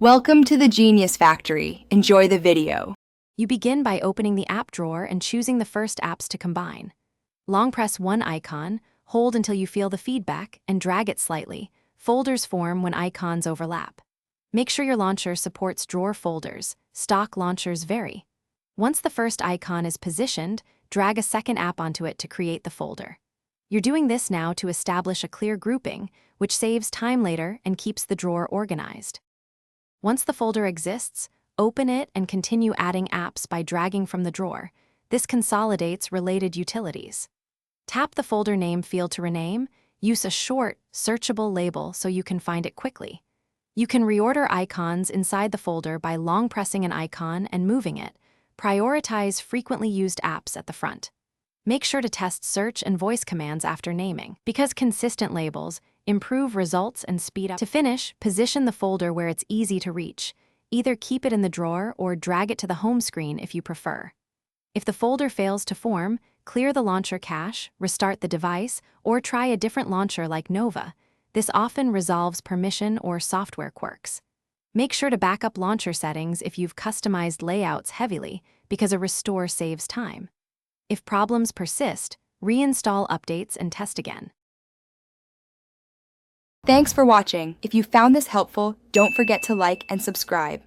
Welcome to the Genius Factory. Enjoy the video. You begin by opening the app drawer and choosing the first apps to combine. Long press one icon, hold until you feel the feedback, and drag it slightly. Folders form when icons overlap. Make sure your launcher supports drawer folders. Stock launchers vary. Once the first icon is positioned, drag a second app onto it to create the folder. You're doing this now to establish a clear grouping, which saves time later and keeps the drawer organized. Once the folder exists, open it and continue adding apps by dragging from the drawer. This consolidates related utilities. Tap the folder name field to rename. Use a short, searchable label so you can find it quickly. You can reorder icons inside the folder by long pressing an icon and moving it. Prioritize frequently used apps at the front. Make sure to test search and voice commands after naming, because consistent labels improve results and speed up. To finish, position the folder where it's easy to reach. Either keep it in the drawer or drag it to the home screen if you prefer. If the folder fails to form, clear the launcher cache, restart the device, or try a different launcher like Nova. This often resolves permission or software quirks. Make sure to back up launcher settings if you've customized layouts heavily, because a restore saves time. If problems persist, reinstall updates and test again. Thanks for watching. If you found this helpful, don't forget to like and subscribe.